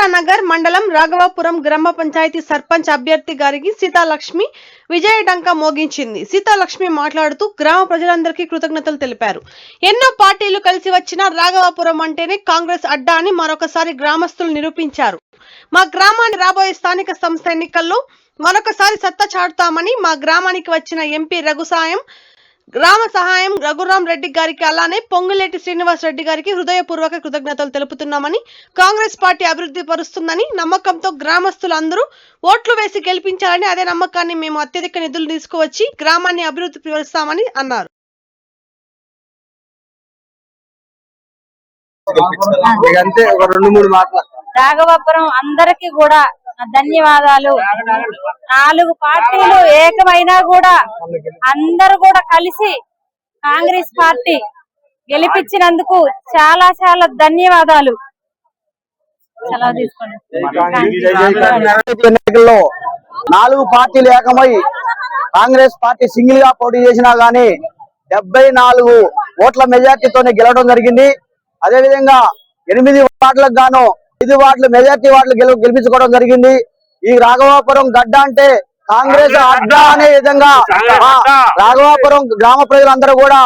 సీతానగర్ మండలం రాఘవాపురం గ్రామ పంచాయతీ సర్పంచ్ అభ్యర్థి గారికి సీతాలక్ష్మి విజయ డంకా మోగించింది. సీతాలక్ష్మి మాట్లాడుతూ గ్రామ ప్రజలందరికీ కృతజ్ఞతలు తెలిపారు. ఎన్నో పార్టీలు కలిసి వచ్చిన రాఘవాపురం అంటేనే కాంగ్రెస్ అడ్డా అని మరొకసారి గ్రామస్తులు నిరూపించారు. మా గ్రామాన్ని రాబోయే స్థానిక సంస్థ ఎన్నికల్లో మరొకసారి సత్తా చాటుతామని మా గ్రామానికి వచ్చిన ఎంపీ గ్రామ సహాయం రఘురాం రెడ్డి గారికి అలానే పొంగులేటి శ్రీనివాస్ రెడ్డి గారికి హృదయపూర్వక కృతజ్ఞతలు తెలుపుతున్నామని, కాంగ్రెస్ పార్టీ అభివృద్ధి పరుస్తుందని నమ్మకంతో గ్రామస్తులు అందరూ ఓట్లు వేసి గెలిపించాలని, అదే నమ్మకాన్ని మేము అత్యధిక నిధులు తీసుకువచ్చి గ్రామాన్ని అభివృద్ధి పరుస్తామని అన్నారు. రాఘవాపురం అందరికీ కూడా ధన్యవాదాలు. 4 పార్టీలు ఏకమైనా కూడా అందరూ కూడా కలిసి కాంగ్రెస్ పార్టీ గెలిపించినందుకు చాలా చాలా ధన్యవాదాలు. ఎన్నికల్లో 4 పార్టీలు ఏకమై కాంగ్రెస్ పార్టీ సింగిల్ గా పోటీ చేసినా గానీ 74 ఓట్ల మెజార్టీతోనే గెలవడం జరిగింది. అదేవిధంగా 8 వార్డులకు గాను 5 వార్డులు మెజార్టీ వార్డులు గెలిపించుకోవడం జరిగింది. ఈ రాఘవాపురం గడ్డ అంటే కాంగ్రెస్ అడ్డా అనే విధంగా రాఘవాపురం గ్రామ ప్రజలందరూ కూడా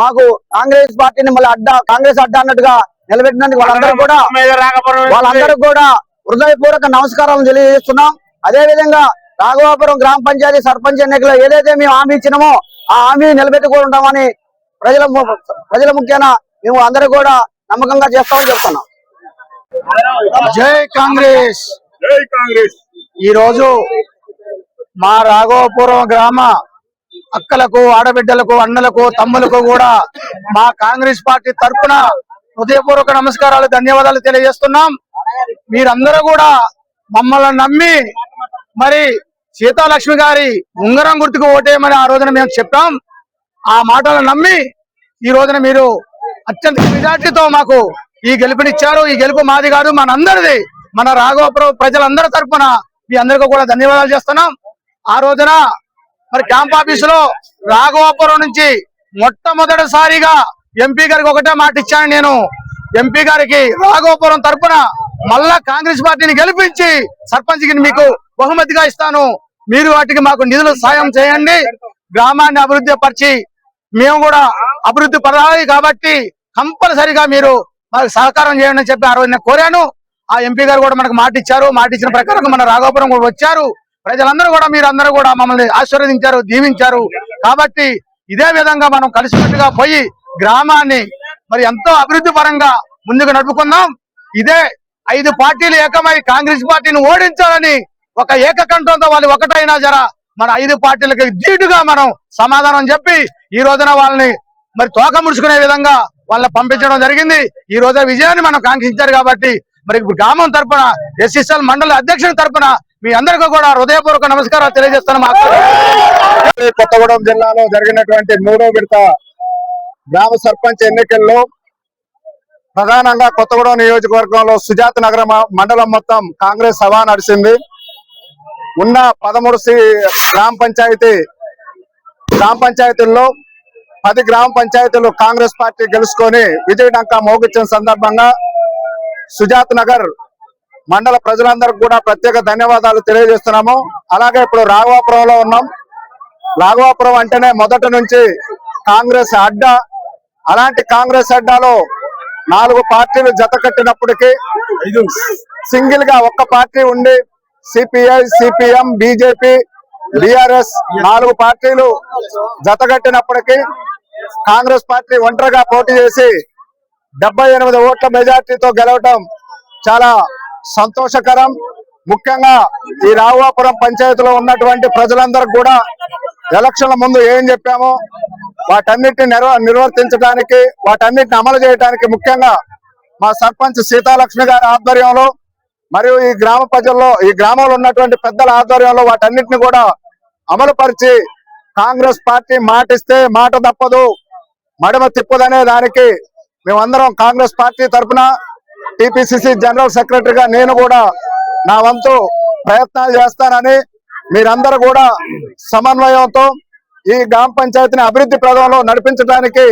మాకు కాంగ్రెస్ పార్టీని మళ్ళీ కాంగ్రెస్ అడ్డా అన్నట్టుగా నిలబెట్టినందుకు వాళ్ళందరూ కూడా హృదయపూర్వక నమస్కారాలు తెలియజేస్తున్నాం. అదే విధంగా రాఘవాపురం గ్రామ పంచాయతీ సర్పంచ్ ఎన్నికల్లో ఏదైతే మేము హామీ ఇచ్చినామో ఆ హామీ నిలబెట్టుకుంటామని ప్రజల ముఖ్యాన మేము అందరూ కూడా నమ్మకంగా చేస్తామని చెప్తున్నాం. జై కాంగ్రెస్, జై కాంగ్రెస్. ఈ రోజు మా రాఘవాపురం గ్రామ అక్కలకు, ఆడబిడ్డలకు, అన్నలకు, తమ్ములకు కూడా మా కాంగ్రెస్ పార్టీ తరఫున హృదయపూర్వక నమస్కారాలు, ధన్యవాదాలు తెలియజేస్తున్నాం. మీరందరూ కూడా మమ్మల్ని నమ్మి మరి సీతాలక్ష్మి గారి ఉంగరం గుర్తుకు ఓటేయమని ఆ రోజున మేము చెప్పాం. ఆ మాటలను నమ్మి ఈ రోజున మీరు అత్యంత మెజార్టీతో మాకు ఈ గెలుపునిచ్చారు. ఈ గెలుపు మాది కాదు, మనందరిది. మన రాఘవాపురం ప్రజలందరి తరఫున మీ అందరికీ కూడా ధన్యవాదాలు చేస్తున్నాం. ఆ రోజున మరి క్యాంప్ ఆఫీస్ లో రాఘవాపురం నుంచి మొట్టమొదటిసారిగా ఎంపీ గారికి ఒకటే మాట ఇచ్చాను. నేను ఎంపీ గారికి రాఘవాపురం తరఫున మళ్ళా కాంగ్రెస్ పార్టీని గెలిపించి సర్పంచ్ కి మీకు బహుమతిగా ఇస్తాను. మీరు వాటికి మాకు నిధులు సాయం చేయండి, గ్రామాన్ని అభివృద్ధి పరిచి మేము కూడా అభివృద్ధి పడాలి కాబట్టి కంపల్సరిగా మీరు మాకు సహకారం చేయండి అని చెప్పి ఆ రోజు నేను కోరాను. ఆ ఎంపీ గారు కూడా మనకు మాట ఇచ్చారు. మాట ఇచ్చిన ప్రకారం మన రాఘవాపురం కూడా వచ్చారు. ప్రజలందరూ కూడా మీరందరూ కూడా మమ్మల్ని ఆశీర్వదించారు, దీవించారు. కాబట్టి ఇదే విధంగా మనం కలిసికట్టుగా పోయి గ్రామాన్ని మరి ఎంతో అభివృద్ధి పరంగా ముందుకు నడుపుకుందాం. ఇదే 5 పార్టీలు ఏకమై కాంగ్రెస్ పార్టీని ఓడించాలని ఒక ఏకకంఠంతో వాళ్ళు ఒకటైనా జర మన 5 పార్టీలకు ధీటుగా మనం సమాధానం చెప్పి ఈ రోజున వాళ్ళని మరి తోక ముడుచుకునే విధంగా వాళ్ళని పంపించడం జరిగింది. ఈ రోజు విజయాన్ని మనం కాంక్షించారు కాబట్టి మరి గ్రామం తరఫున ఎస్ఎస్ఎల్ మండల అధ్యక్షుని తరఫున మీ అందరికీ కూడా హృదయపూర్వక నమస్కారాలు తెలియజేస్తున్నాం. కొత్తగూడెం జిల్లాలో జరిగినటువంటి 3వ విడత గ్రామ సర్పంచ్ ఎన్నికల్లో ప్రధానంగా కొత్తగూడెం నియోజకవర్గంలో సుజాత నగరం మండలం మొత్తం కాంగ్రెస్ సభ నడిచింది. ఉన్న 13 గ్రామ పంచాయతీల్లో 10 గ్రామ పంచాయతీలు కాంగ్రెస్ పార్టీ గెలుచుకొని విజయ డంకా మోగించిన సందర్భంగా సుజాత్ నగర్ మండల ప్రజలందరికీ కూడా ప్రత్యేక ధన్యవాదాలు తెలియజేస్తున్నాము. అలాగే ఇప్పుడు రాఘవాపురంలో ఉన్నాం. రాఘవాపురం అంటేనే మొదటి నుంచి కాంగ్రెస్ అడ్డా. అలాంటి కాంగ్రెస్ అడ్డాలో 4 పార్టీలు జత కట్టినప్పటికీ సింగిల్ గా ఒక్క పార్టీ ఉండి సిపిఐ, సిపిఎం, బీజేపీ, బిఆర్ఎస్ 4 పార్టీలు జతగట్టినప్పటికీ కాంగ్రెస్ పార్టీ ఒంటరిగా పోటీ చేసి 78 ఓట్ల మెజార్టీతో గెలవడం చాలా సంతోషకరం. ముఖ్యంగా ఈ రాఘవాపురం పంచాయతీలో ఉన్నటువంటి ప్రజలందరూ కూడా ఎలక్షన్ల ముందు ఏం చెప్పామో వాటన్నిటిని నిర్వర్తించడానికి, వాటన్నిటిని అమలు చేయడానికి ముఖ్యంగా మా సర్పంచ్ సీతాలక్ష్మి గారి ఆధ్వర్యంలో మరియు ఈ గ్రామ ప్రజల్లో, ఈ గ్రామంలో ఉన్నటువంటి పెద్దల ఆధ్వర్యంలో వాటన్నిటిని కూడా అమలు పరిచి కాంగ్రెస్ పార్టీ మాటిస్తే మాట తప్పదు, మడమ తిప్పదనే దానికి మేమందరం కాంగ్రెస్ పార్టీ తరఫున టిపిసిసి జనరల్ సెక్రటరీగా నేను కూడా నా వంతు ప్రయత్నాలు చేస్తానని, మీరందరూ కూడా సమన్వయంతో ఈ గ్రామ పంచాయతీని అభివృద్ధి ప్రదంలో నడిపించడానికి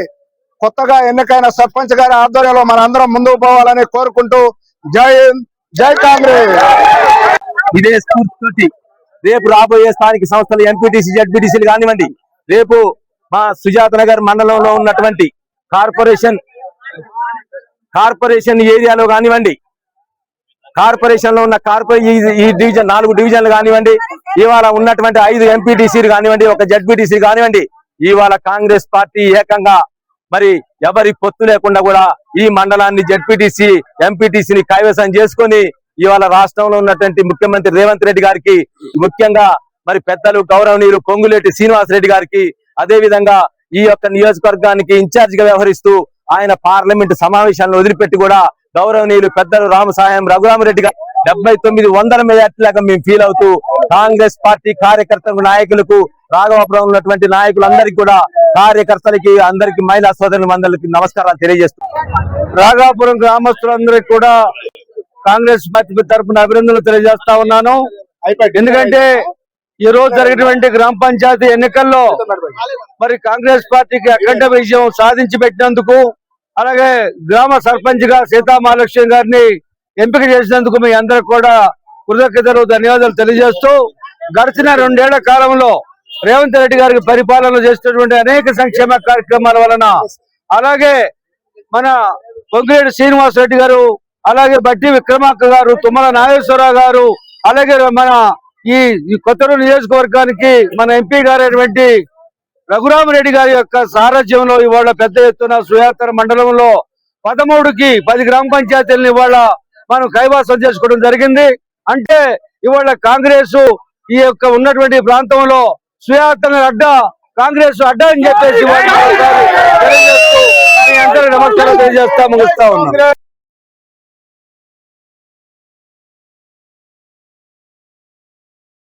కొత్తగా ఎన్నికైన సర్పంచ్ గారి ఆధ్వర్యంలో మనందరం ముందుకు పోవాలని కోరుకుంటూ జై హింద్, జై కాంగ్రెస్. ఇదే స్ఫూర్తితోటి రేపు రాబోయే స్థానిక సంస్థలు ఎంపీటీసీ జడ్పీటీసీలు కానివ్వండి, రేపు మా సుజాత నగర్ మండలంలో ఉన్నటువంటి కార్పొరేషన్ ఏరియాలో కానివ్వండి, కార్పొరేషన్ లో ఉన్న ఈ డివిజన్ 4 డివిజన్లు కానివ్వండి, ఇవాళ ఉన్నటువంటి 5 ఎంపీటీసీలు కానివ్వండి, 1 జడ్పీటీసీ కానివ్వండి, ఇవాళ కాంగ్రెస్ పార్టీ ఏకంగా మరి ఎవరి పొత్తు లేకుండా కూడా ఈ మండలాన్ని జడ్పీటీసీ ఎంపీటీసీని కైవసం చేసుకొని ఇవాళ రాష్ట్రంలో ఉన్నటువంటి ముఖ్యమంత్రి రేవంత్ రెడ్డి గారికి, ముఖ్యంగా మరి పెద్దలు గౌరవనీయులు పొంగులేటి శ్రీనివాస్ రెడ్డి గారికి, అదే విధంగా ఈ యొక్క నియోజకవర్గానికి ఇన్ఛార్జ్ గా వ్యవహరిస్తూ ఆయన పార్లమెంటు సమావేశాలను వదిలిపెట్టి కూడా గౌరవనీయులు పెద్దలు రామసాయం రఘురామరెడ్డి గారు 7900 మెజార్టీ లాగా మేము ఫీల్ అవుతూ కాంగ్రెస్ పార్టీ కార్యకర్తలకు, నాయకులకు, రాఘవాపురం ఉన్నటువంటి నాయకులందరికీ కూడా, కార్యకర్తలకి, అందరికి, మహిళా సోదరులందరికీ నమస్కారాలు తెలియజేస్తూ రాఘవాపురం గ్రామస్తులందరికీ కూడా కాంగ్రెస్ పార్టీ తరఫున అభినందనలు తెలియజేస్తా ఉన్నాను. ఎందుకంటే ఈ రోజు జరిగినటువంటి గ్రామ పంచాయతీ ఎన్నికల్లో మరి కాంగ్రెస్ పార్టీకి అఖండ విజయం సాధించి పెట్టినందుకు, అలాగే గ్రామ సర్పంచ్ గా సీతామహాలక్ష్మి గారిని ఎంపిక చేసినందుకు మీ అందరికి కూడా కృతజ్ఞతలు, ధన్యవాదాలు తెలియజేస్తూ, గడిచిన 2 ఏళ్ల కాలంలో రేవంత్ రెడ్డి గారికి పరిపాలన చేస్తున్నటువంటి అనేక సంక్షేమ కార్యక్రమాల వలన, అలాగే మన పొంగిరెడ్డి శ్రీనివాస్ రెడ్డి గారు, అలాగే బట్టి విక్రమార్క గారు, తుమ్మల నాగేశ్వరరావు గారు, అలాగే మన ఈ కొత్తూరు నియోజకవర్గానికి మన ఎంపీ గారైనటువంటి రఘురామరెడ్డి గారి యొక్క సారథ్యంలో ఇవాళ పెద్ద ఎత్తున సుయాతర మండలంలో 13కి 10 గ్రామ పంచాయతీలను ఇవాళ మనం కైవాసం చేసుకోవడం జరిగింది. అంటే ఇవాళ కాంగ్రెస్ ఈ యొక్క ఉన్నటువంటి ప్రాంతంలో సుయాతర అడ్డా, కాంగ్రెస్ అడ్డా అని చెప్పేసి తెలియజేస్తూ మీ అందరూ నమస్కారం తెలియజేస్తా ముగిస్తా ఉన్నాం.